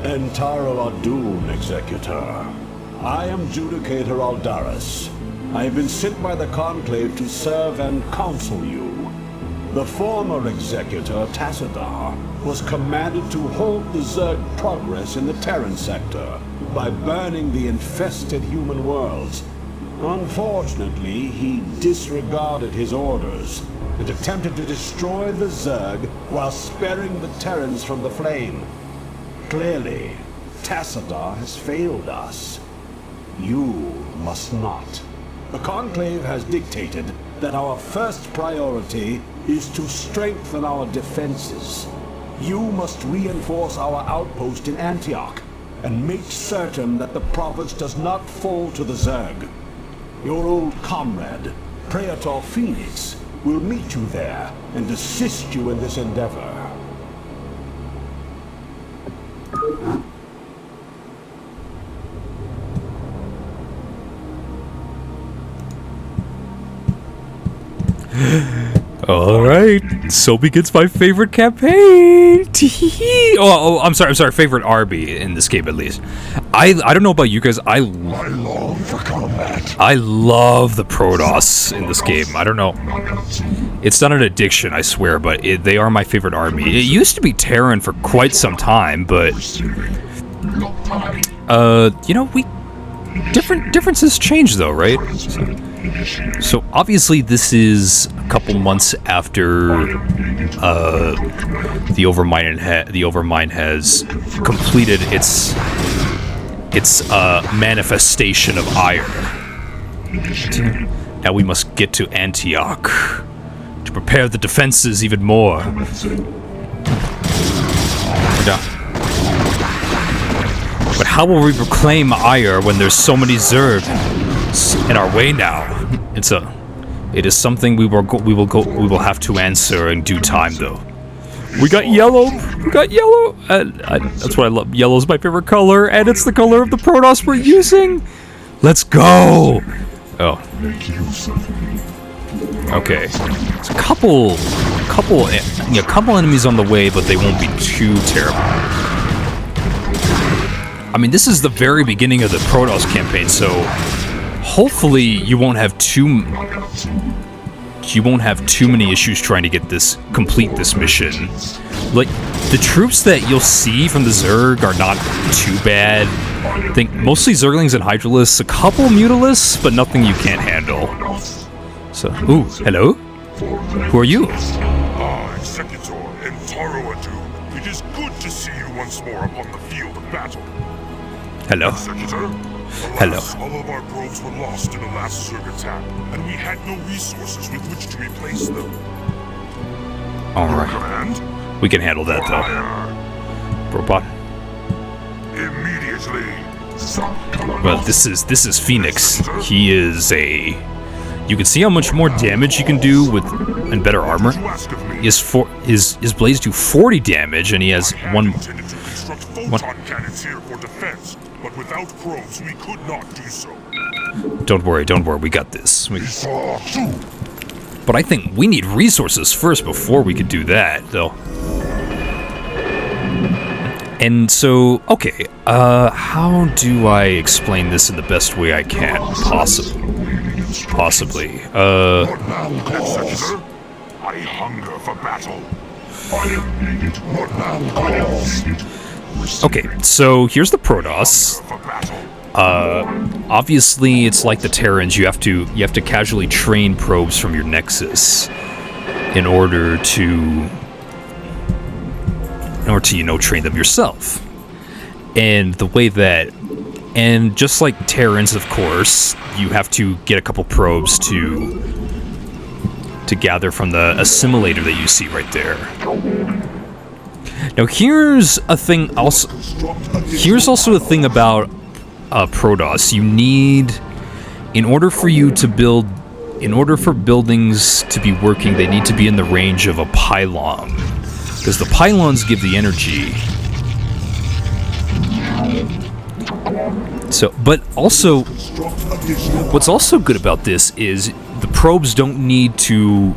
Entaro Adun, Executor. I am Judicator Aldaris. I have been sent by the Conclave to serve and counsel you. The former Executor, Tassadar, was commanded to halt the Zerg progress in the Terran sector by burning the infested human worlds. Unfortunately, he disregarded his orders and attempted to destroy the Zerg while sparing the Terrans from the flame. Clearly, Tassadar has failed us. You must not. The Conclave has dictated that our first priority is to strengthen our defenses. You must reinforce our outpost in Antioch and make certain that the province does not fall to the Zerg. Your old comrade, Praetor Phoenix, will meet you there and assist you in this endeavor. Alright, so begins my favorite campaign! I'm sorry, favorite RB in this game at least. I don't know about you guys, I love the combat. I love the Protoss in this game. I don't know. It's not an addiction, I swear, but they are my favorite army. It used to be Terran for quite some time, but you know, differences change though, right? So obviously this is a couple months after the Overmind has completed its manifestation of ire. Now we must get to Antioch to prepare the defenses even more. But how will we reclaim ire when there's so many Zerg in our way now? It is something we will have to answer in due time, though. We got yellow. That's what I love. Yellow's my favorite color, and it's the color of the Protoss we're using. Let's go. Oh. Okay. There's a couple enemies on the way, but they won't be too terrible. I mean, this is the very beginning of the Protoss campaign, so hopefully you won't have too many issues trying to complete this mission. Like, the troops that you'll see from the Zerg are not too bad. I think mostly Zerglings and Hydralisks, a couple Mutalisks, but nothing you can't handle. So, ooh, hello? Who are you? Executor Entaro Adun. It is good to see you once more upon the field of battle. Hello. Executor, hello. All of our probes were lost in the last Zerg attack, and we had no resources with which to replace them. Alright. We can handle that, though. Robot. Immediately. Well, this is Phoenix. He is a... You can see how much more damage he can do and better armor. His blades do 40 damage, and he has one. Cannons here for defense, but without probes we could not do so. Don't worry, we got this. But I think we need resources first before we could do that, though. And so, okay, how do I explain this in the best way I can? Possibly. Executor, I hunger for battle. Okay, so here's the Protoss. Obviously, it's like the Terrans. You have to casually train probes from your Nexus in order to train them yourself. And the way that, and just like Terrans, of course, you have to get a couple probes to gather from the assimilator that you see right there. Now here's a thing also. Here's also a thing about Protoss. You need, in order for buildings to be working, they need to be in the range of a pylon, because the pylons give the energy. So, but also, what's also good about this is the probes don't need to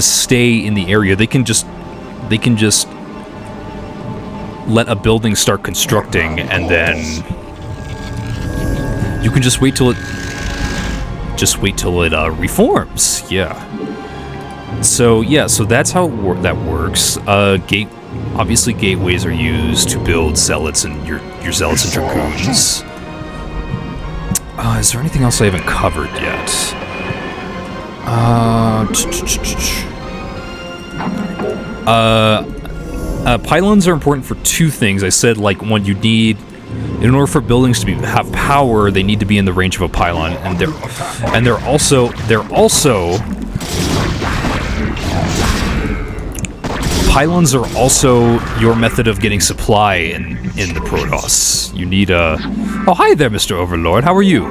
stay in the area. They can just let a building start constructing, and then you can just wait till it reforms. Yeah. So that's how that works. Obviously gateways are used to build zealots and your zealots and dragoons. Is there anything else I haven't covered yet? Pylons are important for two things. I said, like, one, you need, in order for buildings to have power, they need to be in the range of a pylon, and they're also pylons are also your method of getting supply in the Protoss. You need a... Oh, hi there, Mr. Overlord. How are you?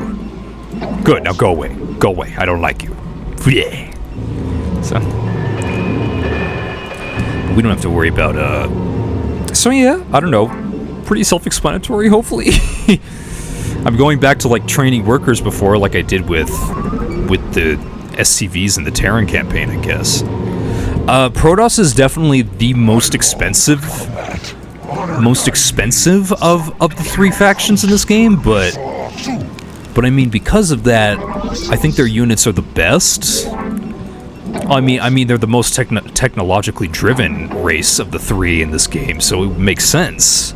Good. Now go away. Go away. I don't like you. Yeah. So... we don't have to worry about, So yeah, I don't know. Pretty self-explanatory, hopefully. I'm going back to, like, training workers before, like I did with the SCVs in the Terran campaign, I guess. Protoss is definitely the most expensive of the three factions in this game, but I mean, because of that, I think their units are the best. I mean, they're the most technologically driven race of the three in this game, so it makes sense.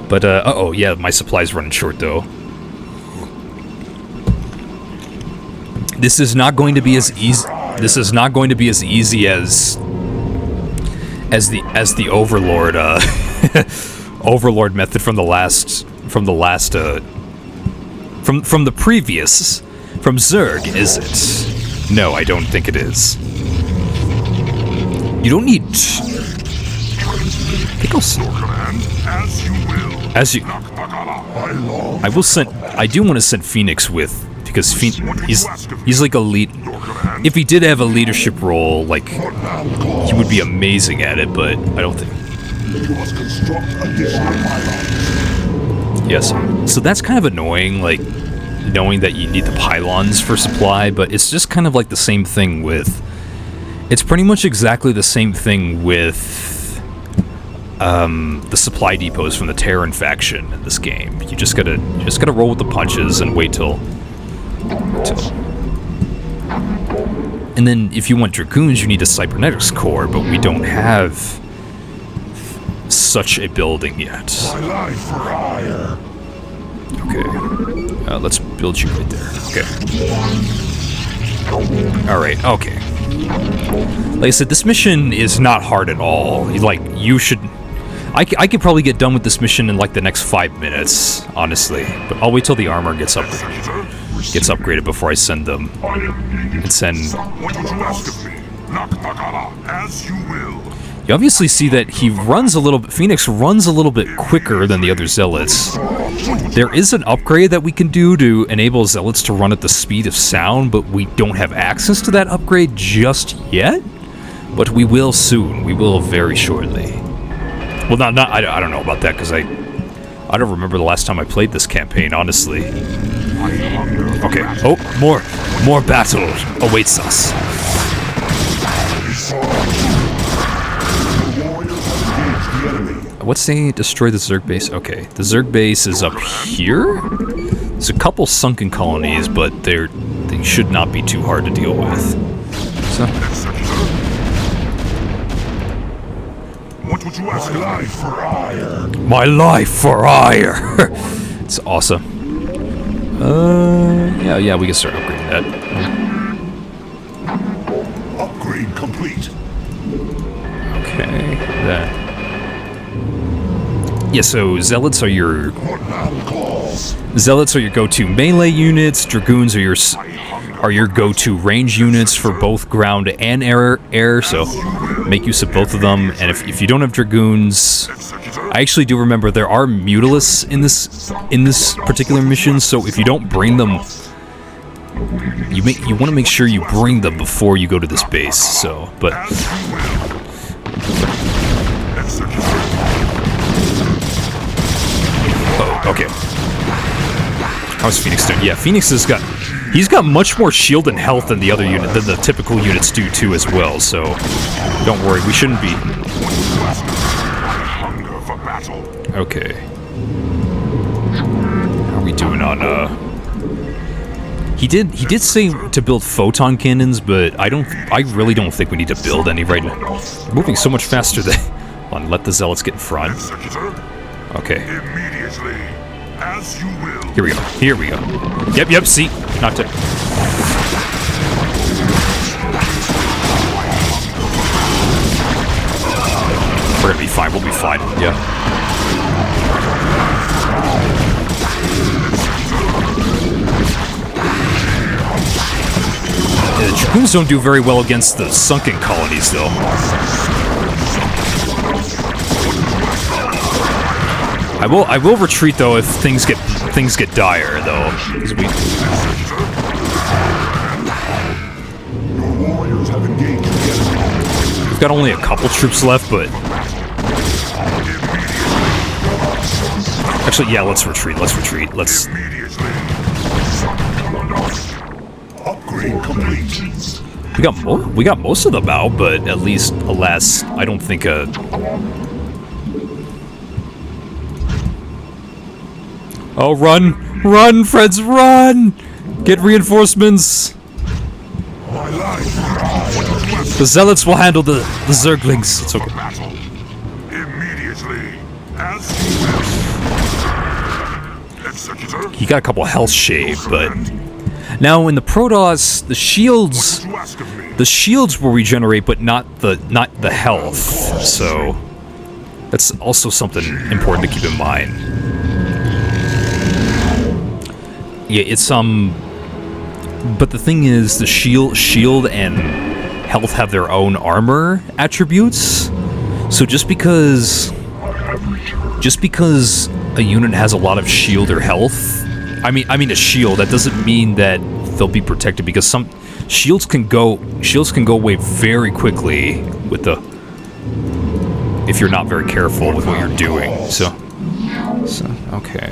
But, uh-oh, yeah, my supply's running short, though. This is not going to be as easy. This is not going to be as easy as the Overlord Overlord method from the previous Zerg, is it? No, I don't think it is. You don't need. I will send. I do want to send Phoenix with, because he's like a lead. If he did have a leadership role, like, he would be amazing at it, but I don't think. Yes. So that's kind of annoying, like, knowing that you need the pylons for supply, but it's just kind of like the same thing with... It's pretty much exactly the same thing with the supply depots from the Terran faction in this game. You just gotta roll with the punches and wait till... And then if you want Dragoons, you need a Cybernetics core, but we don't have such a building yet. Okay. Let's build you right there. Okay. Alright, okay. Like I said, this mission is not hard at all. Like, you should... I could probably get done with this mission in, like, the next 5 minutes, honestly. But I'll wait till the armor gets upgraded before I send them. And send... You obviously see that he runs a little bit... Phoenix runs a little bit quicker than the other Zealots. There is an upgrade that we can do to enable Zealots to run at the speed of sound, but we don't have access to that upgrade just yet. But we will soon. We will very shortly. Well, I don't know about that, because I don't remember the last time I played this campaign, honestly. Okay. Oh, more battle awaits us. What's the destroy the Zerg base? Okay, the Zerg base is up here. There's a couple sunken colonies, but they should not be too hard to deal with. So. What would you ask? My life for ire. My life for ire. It's awesome. Yeah, we can start upgrading that. Upgrade complete. Okay, that. Yeah, so Zealots are your go-to melee units. Dragoons are your go-to range units for both ground and air. So make use of both of them. And if you don't have Dragoons, I actually do remember there are Mutalisks in this particular mission. So if you don't bring them, you want to make sure you bring them before you go to this base. So, but. Okay. How's Phoenix doing? Yeah, Phoenix he's got much more shield and health than the other unit than the typical units do too as well, so don't worry, we shouldn't be. battle. Okay. How are we doing on, He did say to build photon cannons, but I really don't think we need to build any right now. We're moving so much faster than... Hold on, let the zealots get in front. Executor, Okay. immediately, as you will. Here we go. Here we go. Yep, see? Not to... We're gonna be fine, we'll be fine. Yeah. The Dragoons don't do very well against the sunken colonies, though. I will retreat though if things get dire though. 'Cause Your warriors have engaged the enemy. we've got only a couple troops left, but actually, yeah, let's retreat. Let's retreat. Let's. Immediately. Upgrade complete. We got most of them out, but at least, alas, I don't think Oh, run! Run, friends, run! Get reinforcements! My life. The zealots will handle the zerglings. It's okay. Battle. Immediately, as you will. Executor. He got a couple health shaved, but now in the Protoss, the shields You ask of me. will regenerate, but not the health. So that's also something important to keep in mind. Yeah, it's but the thing is, the shield and health have their own armor attributes. So just because a unit has a lot of shield or health, I mean a shield, that doesn't mean that they'll be protected, because some shields can go away very quickly with if you're not very careful with what you're doing. So okay.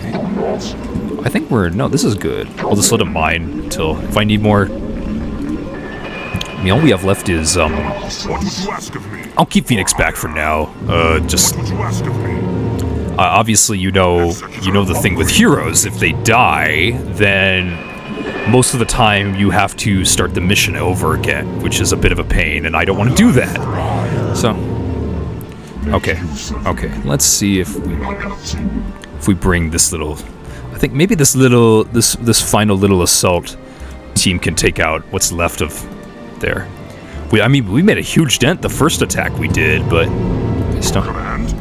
I think this is good. I'll just let them mine until, if I need more. I mean, all we have left is, What would you ask of me? I'll keep Phoenix back for now. Just, What would you ask of me? obviously, you know the thing with heroes. If they die, then most of the time you have to start the mission over again, which is a bit of a pain, and I don't want to do that. So, okay, let's see if we bring this little... I think maybe this final little assault team can take out what's left of there. I mean, we made a huge dent the first attack we did, but still. Command.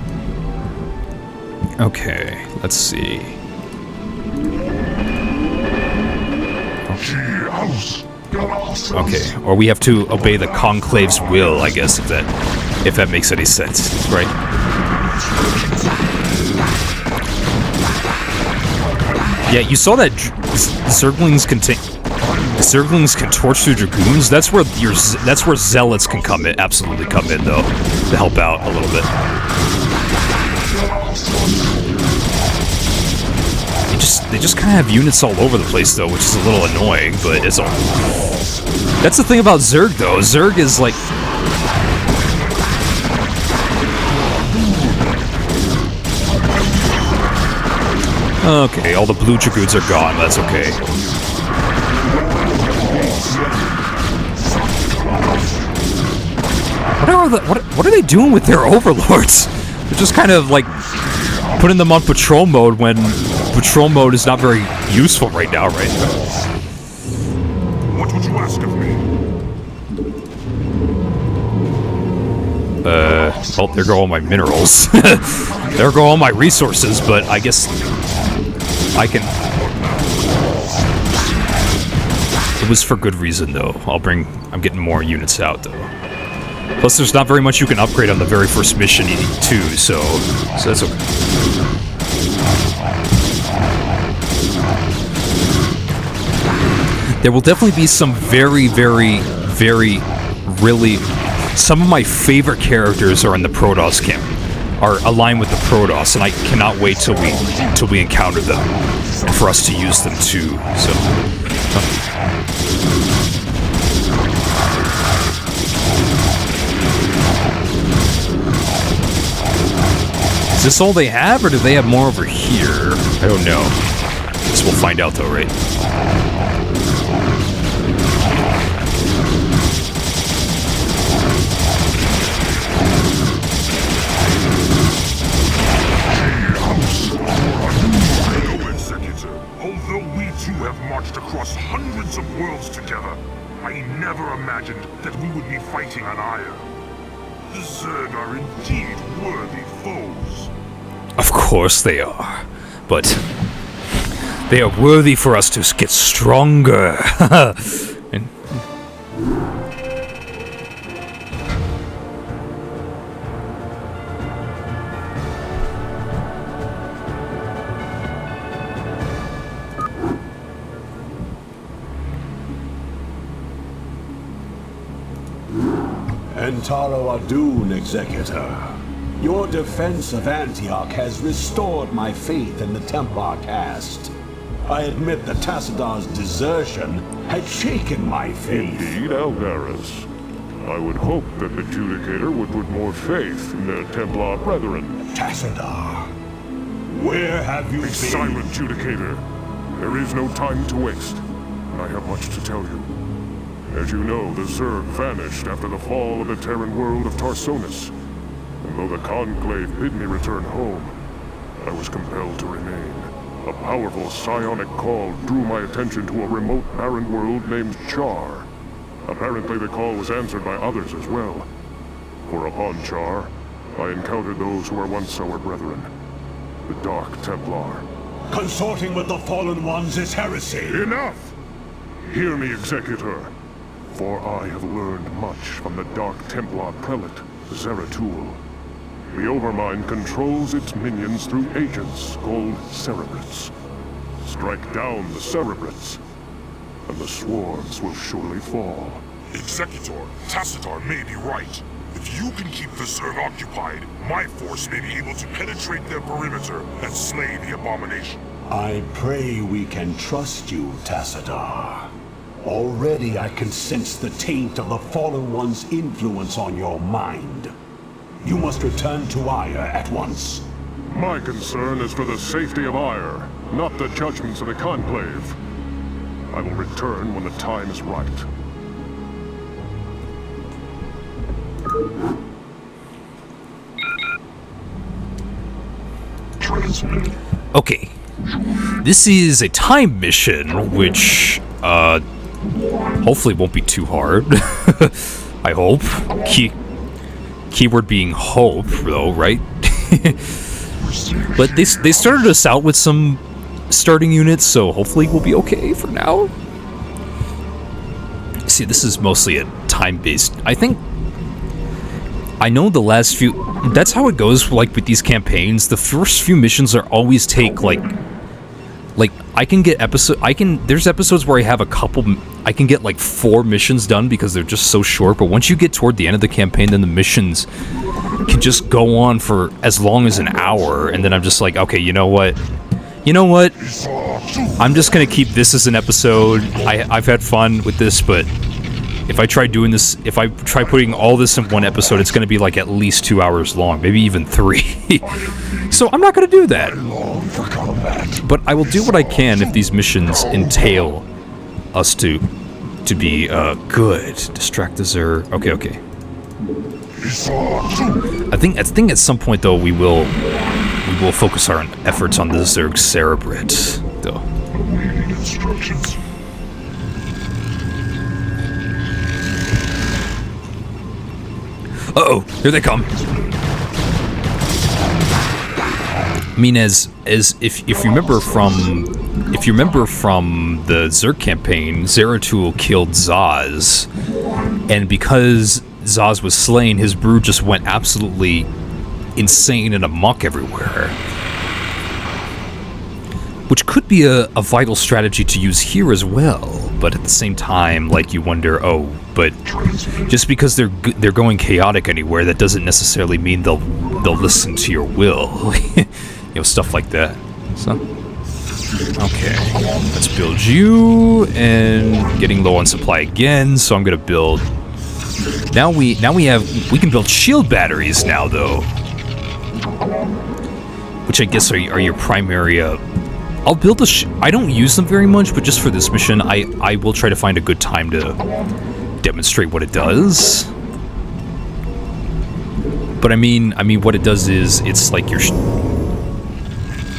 Okay, let's see. Okay, or we have to obey the Conclave's will, I guess, if that makes any sense, right? Yeah, you saw that Zerglings can torch through Dragoons. That's where Zealots can absolutely come in though, to help out a little bit. They just kind of have units all over the place though, which is a little annoying, but it's all. That's the thing about Zerg though. Zerg is like. Okay, all the blue Dragoons are gone. That's okay. What are they doing with their overlords? They're just kind of like putting them on patrol mode when patrol mode is not very useful right now, right? What would you ask of me? Well, there go all my minerals. There go all my resources, but I guess I can... It was for good reason, though. I'm getting more units out, though. Plus, there's not very much you can upgrade on the very first mission, too, so that's okay. There will definitely be some very, very, very, really... Some of my favorite characters are in the Protoss camp, are aligned with the Protoss, and I cannot wait till we encounter them, and for us to use them too. So, this all they have, or do they have more over here? I don't know. Guess we'll find out, though, right? Although we too have marched across hundreds of worlds together, I never imagined that we would be fighting on Ire. The Zerg are indeed worthy foes. Of course they are, but they are worthy for us to get stronger. And Entaro Adun, Executor. Your defense of Antioch has restored my faith in the Templar caste. I admit that Tassadar's desertion had shaken my faith. Indeed, Aldaris. I would hope that the Judicator would put more faith in their Templar brethren. Tassadar, where have you Be been? silent, Judicator. There is no time to waste, and I have much to tell you. As you know, the Zerg vanished after the fall of the Terran world of Tarsonis. And though the Conclave bid me return home, I was compelled to remain. A powerful psionic call drew my attention to a remote barren world named Char. Apparently the call was answered by others as well. For upon Char, I encountered those who were once our brethren, the Dark Templar. Consorting with the Fallen Ones is heresy. Enough! Hear me, Executor. For I have learned much from the Dark Templar Prelate, Zeratul. The Overmind controls its minions through agents called Cerebrates. Strike down the Cerebrates, and the swarms will surely fall. Executor, Tassadar may be right. If you can keep the Zerg occupied, my force may be able to penetrate their perimeter and slay the abomination. I pray we can trust you, Tassadar. Already I can sense the taint of the Fallen One's influence on your mind. You must return to Ire at once. My concern is for the safety of Ire, not the judgments of the Conclave. I will return when the time is right. okay, this is a time mission, which hopefully won't be too hard. I hope. Keyword being hope, though, right? But they started us out with some starting units, so hopefully we'll be okay for now. See, this is mostly a time-based. I know the last few. That's how it goes. Like with these campaigns, the first few missions are always take like I can get there's episodes where I have I can get like 4 missions done because they're just so short, but once you get toward the end of the campaign, then the missions can just go on for as long as an hour, and then I'm just like, okay, you know what? I'm just gonna keep this as an episode. I've had fun with this, but if I try doing this, if I try putting all this in one episode, it's gonna be like at least 2 hours long, maybe even 3. So I'm not gonna do that. But I will do what I can if these missions entail us to be good. Distract the Zerg. Okay. I think at some point though we will focus our efforts on the Zerg Cerebrate though. Uh-oh, here they come. I mean, as if you remember from the Zerg campaign, Zeratul killed Zaz, and because Zaz was slain, his brood just went absolutely insane and amok everywhere. Which could be a vital strategy to use here as well, but at the same time, like, you wonder, oh, but just because they're going chaotic anywhere, that doesn't necessarily mean they'll listen to your will. You know, stuff like that. So, okay, let's build you, and getting low on supply again, so I'm gonna build. We can build shield batteries now, though. which I guess are your primary. I'll build I don't use them very much, but just for this mission, I will try to find a good time to demonstrate what it does. But I mean, what it does is it's like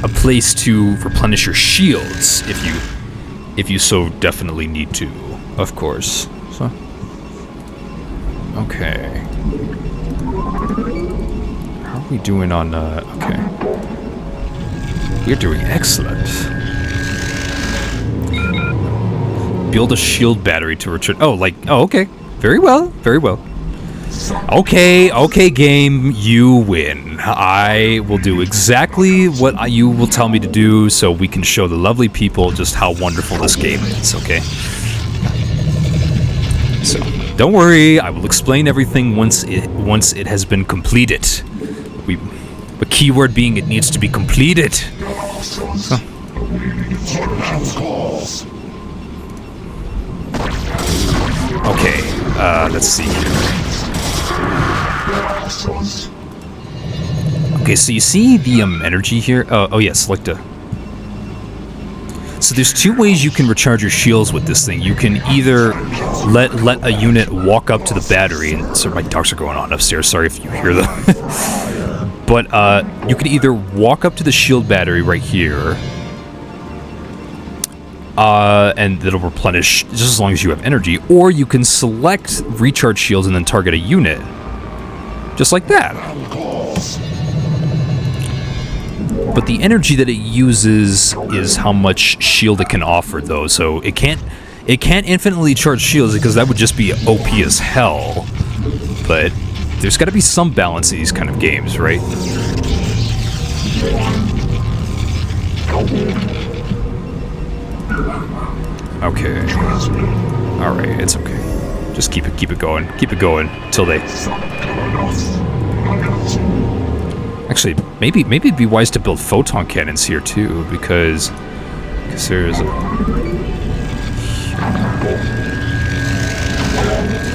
a place to replenish your shields if you so definitely need to, of course. So, okay. How are we doing on? Okay. We're doing excellent. Build a shield battery to return. Oh, okay. Very well, very well. Okay, game, you win. I will do exactly what you will tell me to do so we can show the lovely people just how wonderful this game is, okay? So, don't worry, I will explain everything once it has been completed. The keyword being it needs to be completed. So. Okay, let's see here. Okay, so you see the energy here? Oh yeah, select a... So there's two ways you can recharge your shields with this thing. You can either let a unit walk up to the battery, and so my dogs are going on upstairs, sorry if you hear them. But you can either walk up to the shield battery right here, and it'll replenish just as long as you have energy, or you can select recharge shields and then target a unit. Just like that. But the energy that it uses is how much shield it can offer, though. So it can't infinitely charge shields because that would just be OP as hell. But there's got to be some balance in these kind of games, right? Okay. All right, it's okay. Just keep it going. Keep it going till they. Actually, maybe it'd be wise to build photon cannons here too, because there's a...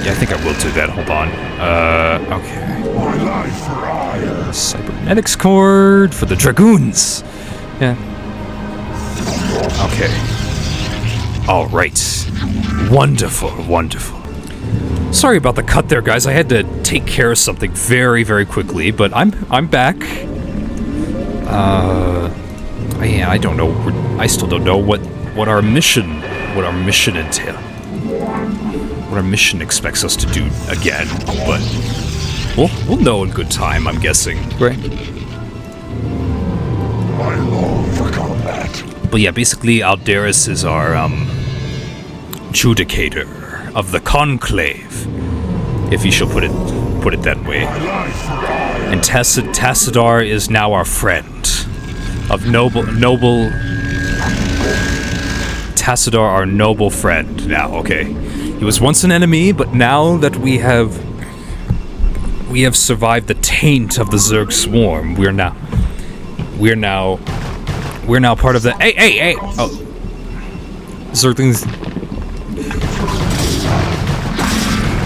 Yeah, I think I will do that. Hold on. Okay. Cybernetics cord for the Dragoons. Yeah. Okay. All right. Wonderful, wonderful. Sorry about the cut there, guys. I had to take care of something very, very quickly, but I'm back. Yeah, I don't know. I still don't know what our mission entails. What our mission expects us to do again, but we'll know in good time, I'm guessing, right? I long for combat. But yeah, basically Aldaris is our judicator of the conclave, if you shall put it that way. And Tassadar is now our friend. Of noble Tassadar, our noble friend now, okay. He was once an enemy, but now that we have survived the taint of the Zerg swarm, we're now part of the hey! Oh, Zerg things.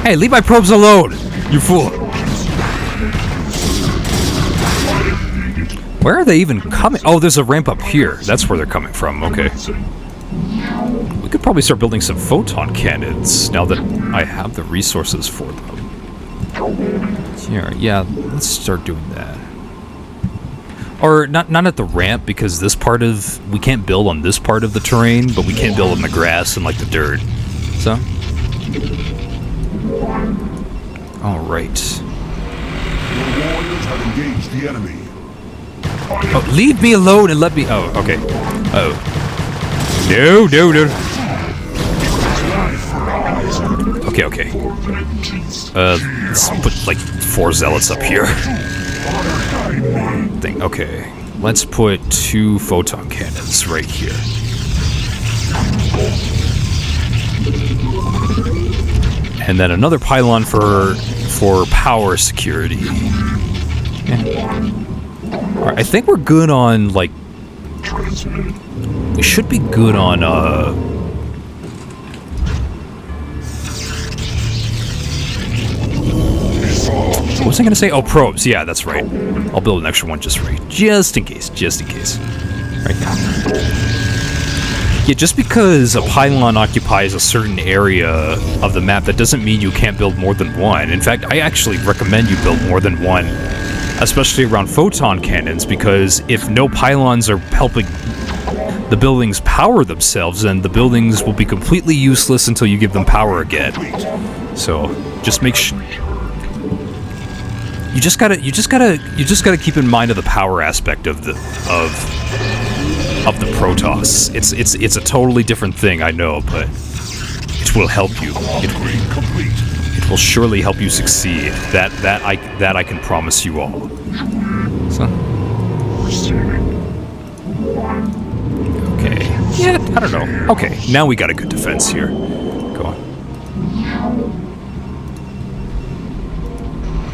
Hey, leave my probes alone, you fool! Where are they even coming? Oh, there's a ramp up here. That's where they're coming from. Okay. We could probably start building some photon cannons now that I have the resources for them. Here, yeah, let's start doing that. Or not at the ramp, because we can't build on this part of the terrain, but we can build on the grass and like the dirt. So. All right. The warriors have engaged the enemy. Oh, leave me alone and let me... Oh, okay. Oh. No. Okay. Let's put, like, 4 zealots up here. Okay. Let's put 2 photon cannons right here. And then another pylon for power security. Yeah. Alright, I think we're good on, like... We should be good on, What was was I gonna say? Oh, probes. Yeah, that's right. I'll build an extra one just in case. Just in case. Right. Yeah, just because a pylon occupies a certain area of the map, that doesn't mean you can't build more than one. In fact, I actually recommend you build more than one, especially around photon cannons, because if no pylons are helping the buildings power themselves, then the buildings will be completely useless until you give them power again. So, just make sure you just gotta keep in mind of the power aspect of the Protoss. It's a totally different thing, I know, but it will help you. It will surely help you succeed. That I can promise you all. So. Okay. Yeah, I don't know. Okay, now we got a good defense here. Go on.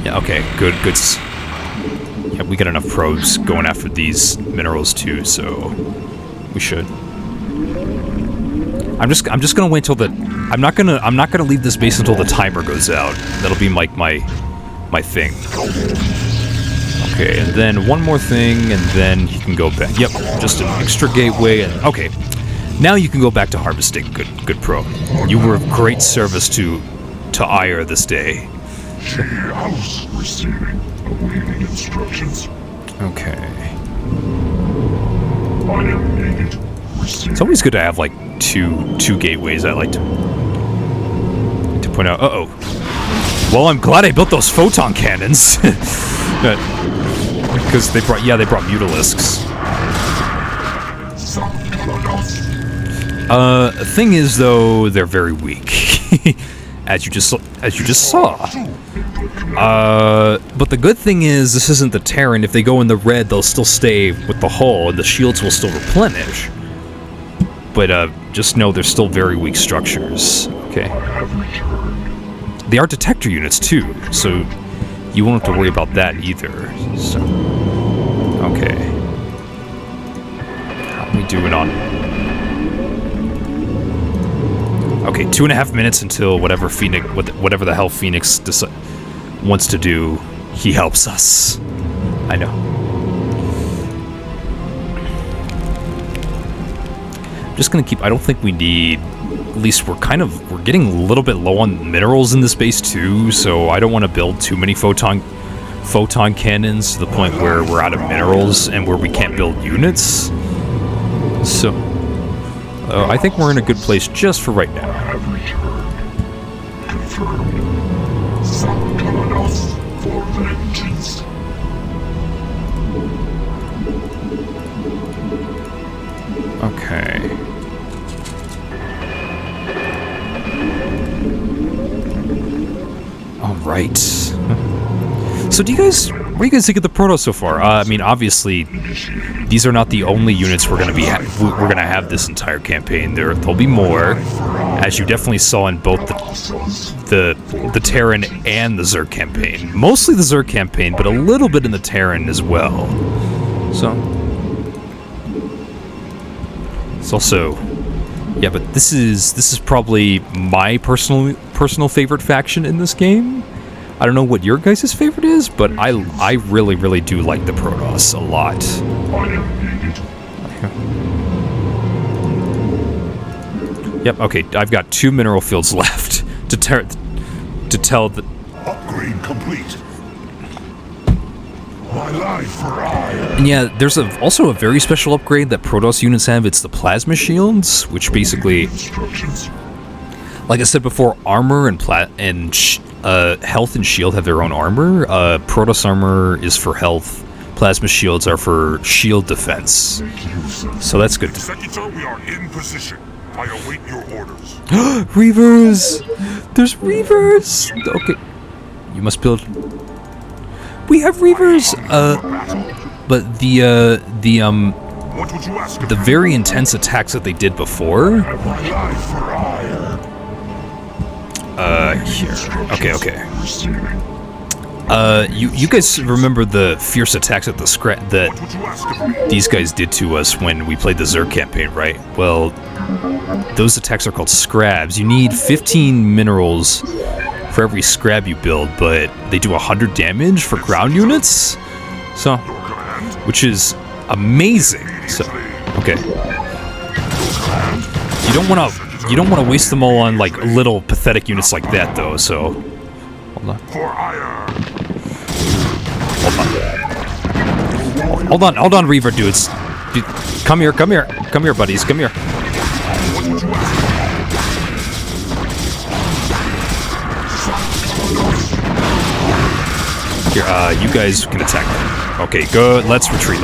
Yeah, okay, good. Yeah, we got enough probes going after these minerals too, so we should. I'm just gonna wait till the. I'm not gonna leave this base until the timer goes out. That'll be like my thing. Okay, and then one more thing, and then you can go back. Yep, just an extra gateway, and okay. Now you can go back to harvesting. Good pro. You were of great service to Ire this day. House receiving. Awaiting instructions. Okay. I am needed. It's always good to have like two gateways. I like to point out. Uh-oh. Well, I'm glad I built those photon cannons. Because they brought mutalisks. The thing is though, they're very weak. as you just saw. But the good thing is this isn't the Terran. If they go in the red, they'll still stay with the hull and the shields will still replenish. But just know they're still very weak structures. Okay. They are detector units too, so you won't have to worry about that either. So, okay. How are we doing on? Okay, 2.5 minutes until whatever the hell Phoenix wants to do, he helps us. I know. I'm just gonna keep. I don't think we need. At least we're getting a little bit low on minerals in this base too, so I don't want to build too many photon cannons to the point where we're out of minerals and where we can't build units. So I think we're in a good place just for right now. Okay. All right. So what do you guys think of the Protoss so far? I mean, obviously, these are not the only units we're gonna have this entire campaign. There'll be more, as you definitely saw in both the Terran and the Zerg campaign. Mostly the Zerg campaign, but a little bit in the Terran as well. So it's also, yeah. But this is probably my personal favorite faction in this game. I don't know what your guys' favorite is, but I really, really do like the Protoss a lot. Yep, okay, I've got 2 mineral fields left to tell the... Upgrade complete. My life for Ire. And yeah, there's also a very special upgrade that Protoss units have. It's the plasma shields, which basically... Like I said before, armor and health and shield have their own armor. Protoss armor is for health. Plasma shields are for shield defense. So that's good. Executor, we are in position. I await your orders. Reavers! There's Reavers! Okay. You must build... We have Reavers! But the very intense attacks that they did before... Here. Okay. You guys remember the fierce attacks that that these guys did to us when we played the Zerg campaign, right? Well, those attacks are called scrabs. You need 15 minerals for every scrap you build, but they do 100 damage for ground units, so which is amazing. So okay, you don't want to waste them all on like little pathetic units like that though. So hold on. Hold on, Reaver dudes. Come here, buddies, come here. Here, you guys can attack them. Okay, good. Let's retreat.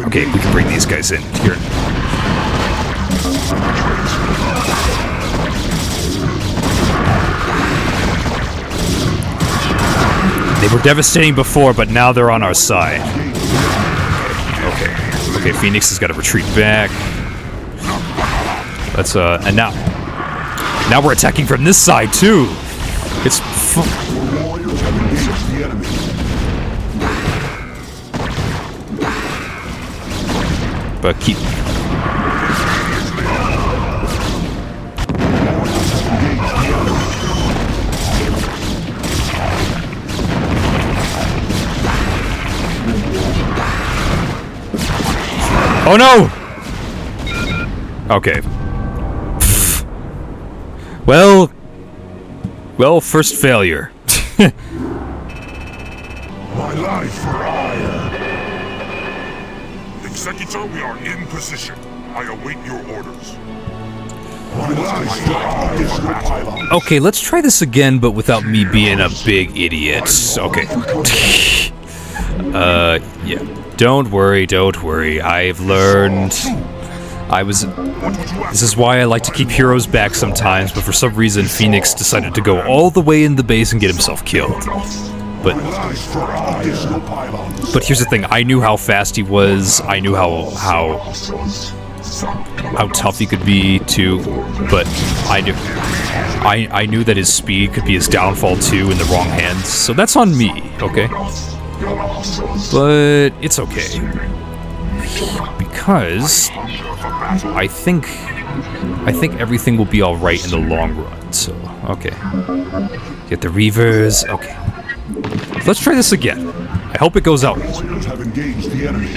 Okay, we can bring these guys in. Here. They were devastating before, but now they're on our side. Okay, Phoenix has got to retreat back. Let's, and now we're attacking from this side, too. It's but keep... Oh no! Okay. Well, first failure. My life for hire. Executor, we are in position. I await your orders. My life for hire. Okay, let's try this again, but without me being a big idiot. Okay. Yeah. Don't worry. I've learned. This is why I like to keep heroes back sometimes, but for some reason Phoenix decided to go all the way in the base and get himself killed. But here's the thing, I knew how fast he was, I knew how tough he could be too, but I knew that his speed could be his downfall too in the wrong hands, so that's on me, okay? But it's okay. Because I think everything will be alright in the long run, so okay. Get the Reavers, okay. Let's try this again. I hope it goes out. Warriors have engaged the enemy.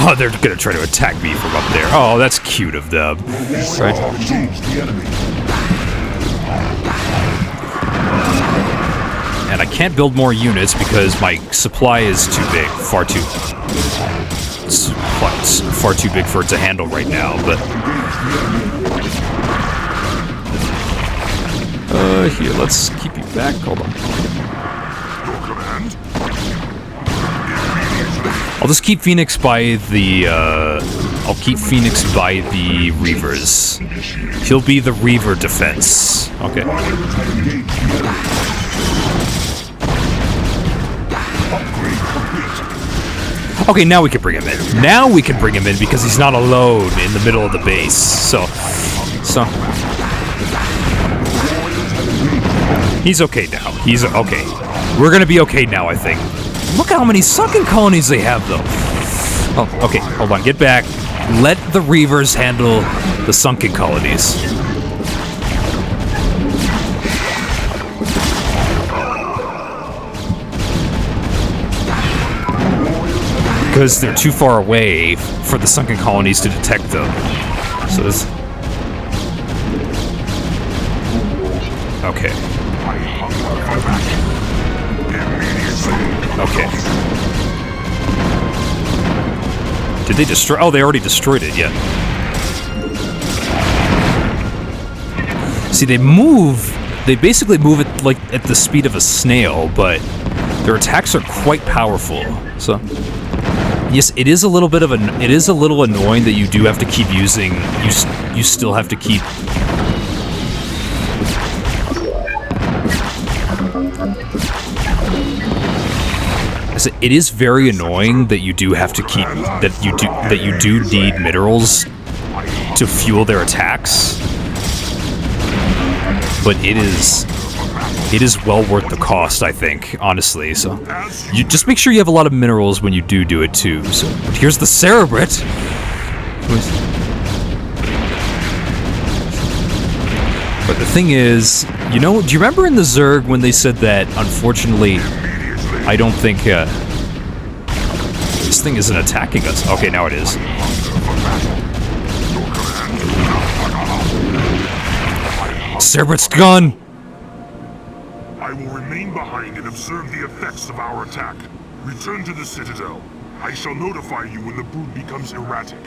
Oh, they're gonna try to attack me from up there. Oh, that's cute of them. Right? And I can't build more units because my supply is too big. Far too big for it to handle right now, but... here, let's keep you back. Hold on. I'll just keep Phoenix by the, I'll keep Phoenix by the Reavers. He'll be the Reaver defense. Okay. Okay, now we can bring him in. Now we can bring him in because he's not alone in the middle of the base. So... He's okay now. He's okay. We're gonna be okay now, I think. Look how many sunken colonies they have, though. Oh, okay, hold on. Get back. Let the Reavers handle the sunken colonies. Because they're too far away for the sunken colonies to detect them. So this... Okay. Okay. Did they destroy? Oh, they already destroyed it, yeah. See, they basically move it like at the speed of a snail, but their attacks are quite powerful. So, yes, it is a little bit of it is a little annoying that you do have to keep using, you still have to keep... It is very annoying that you do have to keep that you do need minerals to fuel their attacks, but it is well worth the cost, I think, honestly. So you just make sure you have a lot of minerals when you do it too. So here's the Cerebrit. But the thing is, you know, do you remember in the Zerg when they said that, unfortunately, I don't think this thing isn't attacking us? Okay, now it is. Cerebrit's gone! I will remain behind and observe the effects of our attack. Return to the Citadel. I shall notify you when the brood becomes erratic.